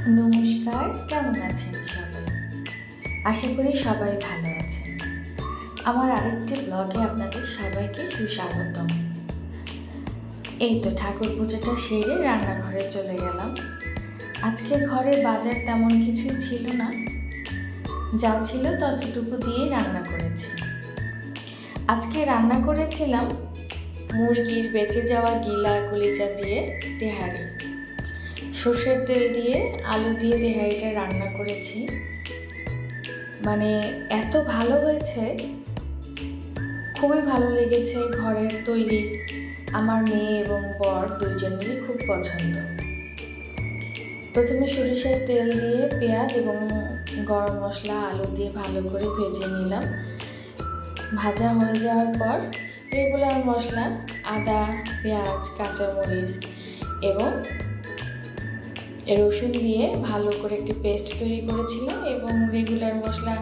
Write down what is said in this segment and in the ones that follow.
নমস্কার, কেমন আছেন সবাই? আশা করি সবাই ভালো আছেন। আমার আরেকটি ব্লগে আপনাদের সবাইকে সুস্বাগতম। এই তো ঠাকুর পুজোটা সেরে রান্নাঘরে চলে গেলাম। আজকে ঘরে বাজার তেমন কিছুই ছিল না, যা ছিল ততটুকু দিয়েই রান্না করেছি। আজকে রান্না করেছিলাম মুরগির বেঁচে যাওয়া গিলা কলিজা দিয়ে তেহারি। সর্ষের তেল দিয়ে আলু দিয়ে তেহারিটা রান্না করেছি। মানে এত ভালো হয়েছে, খুবই ভালো লেগেছে। ঘরের তৈরি, আমার মেয়ে এবং বর দুইজনেরই খুব পছন্দ। প্রথমে সরিষার তেল দিয়ে পেঁয়াজ এবং গরম মশলা আলু দিয়ে ভালো করে ভেজে নিলাম। ভাজা হয়ে যাওয়ার পর রেগুলার মশলা আদা, পেঁয়াজ, কাঁচামরিচ এবং রসুন দিয়ে ভালো করে একটি পেস্ট তৈরি করেছিলাম এবং রেগুলার মশলা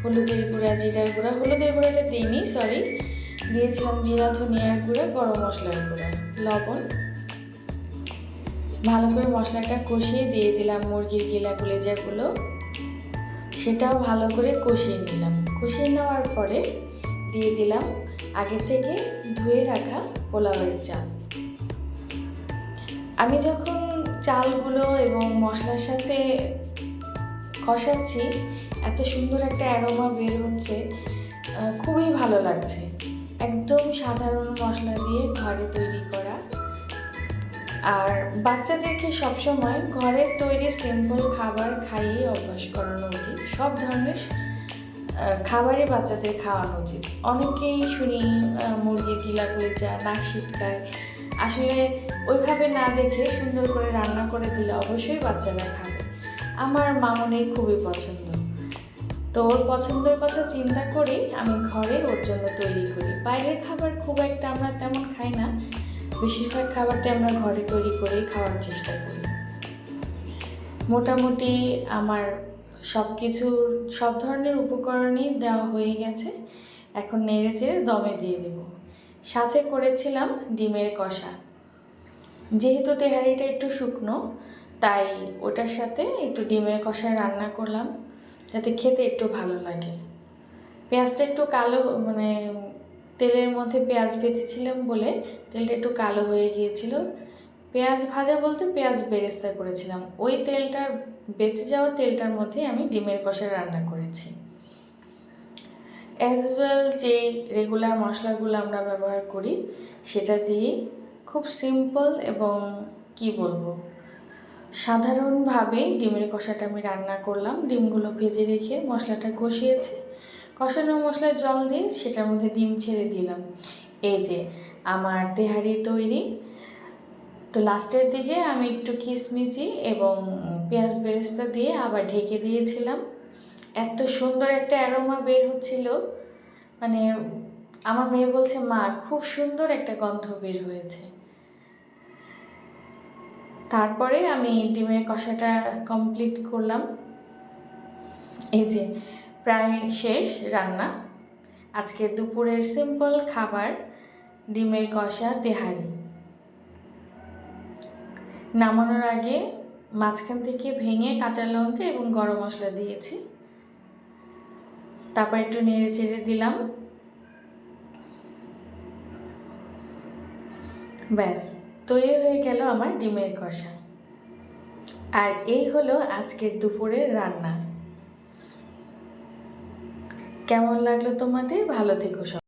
হলুদের গুঁড়া, জিরার গুঁড়া, হলুদের গুঁড়াটা দিইনি, দিয়েছিলাম জিরা, ধনিয়ার গুঁড়া, গরম মশলার গুঁড়া, লবণ। ভালো করে মশলাটা কষিয়ে দিয়ে দিলাম মুরগির গিলা কলিজাগুলো, সেটাও ভালো করে কষিয়ে নিলাম। কষিয়ে নেওয়ার পরে দিয়ে দিলাম আগে থেকে ধুয়ে রাখা পোলাওয়ের চাল। আমি যখন চালগুলো এবং মশলার সাথে কষাচ্ছি, এত সুন্দর একটা অ্যারোমা বের হচ্ছে, খুবই ভালো লাগছে। একদম সাধারণ মশলা দিয়ে ঘরে তৈরি করা। আর বাচ্চাদেরকে সবসময় ঘরের তৈরি সিম্পল খাবার খাইয়ে অভ্যাস করানো উচিত। সব ধরনের খাবারই বাচ্চাদের খাওয়ানো উচিত। অনেকেই শুনি মুরগির গিলা কলিজা নাক সিটকায়, আসলে ওইভাবে না দেখে সুন্দর করে রান্না করে দিলে অবশ্যই বাচ্চারা খাবে। আমার মামনের খুবই পছন্দ, তো ওর পছন্দের কথা চিন্তা করেই আমি ঘরে ওর জন্য তৈরি করি। বাইরের খাবার খুব একটা আমরা তেমন খাই না, বেশিরভাগ খাবারটা আমরা ঘরে তৈরি করেই খাওয়ার চেষ্টা করি। মোটামুটি আমার সব ধরনের উপকরণই দেওয়া হয়ে গেছে। এখন নেড়ে চেড়ে দমে দিয়ে দেব। সাথে করেছিলাম ডিমের কষা। যেহেতু তেহারিটা একটু শুকনো, তাই ওটার সাথে একটু ডিমের কষা রান্না করলাম যাতে খেতে একটু ভালো লাগে। পেঁয়াজটা একটু কালো, তেলের মধ্যে পেঁয়াজ ভেজেছিলাম বলে তেলটা একটু কালো হয়ে গিয়েছিল। পেঁয়াজ ভাজা বলতে পেঁয়াজ বেরেস্তা করেছিলাম, ওই তেলটার বেঁচে যাওয়া তেলটার মধ্যে আমি ডিমের কষা রান্না করেছি। অ্যাজ ইউজুয়াল যে রেগুলার মশলাগুলো আমরা ব্যবহার করি সেটা দিয়ে খুব সিম্পল এবং সাধারণভাবে ডিমের কষাটা আমি রান্না করলাম। ডিমগুলো ভেজে রেখে মশলাটা কষিয়েছি, কষানো মশলায় জল দিয়ে সেটার মধ্যে ডিম ছেড়ে দিলাম। এই যে আমার তেহারি তৈরি। তো লাস্টের দিকে আমি একটু কিশমিশি এবং পেঁয়াজ বেরেস্তা দিয়ে আবার ঢেকে দিয়েছিলাম। এত সুন্দর একটা অ্যারোমা বের হচ্ছিল, আমার মেয়ে বলছে, মা খুব সুন্দর একটা গন্ধ বের হয়েছে। তারপরে আমি ডিমের কষাটা কমপ্লিট করলাম। এই যে প্রায় শেষ রান্না। আজকে দুপুরের সিম্পল খাবার ডিমের কষা তেহারি। নামানোর আগে মাঝখান থেকে ভেঙে কাঁচা লঙ্কা এবং গরম মশলা দিয়েছি, তারপর একটু নেড়ে চেড়ে দিলাম। ব্যাস তৈরি হয়ে গেল আমার ডিমের কষা। আর এই হলো আজকের দুপুরের রান্না। কেমন লাগলো তোমাদের? ভালো থেকো সব।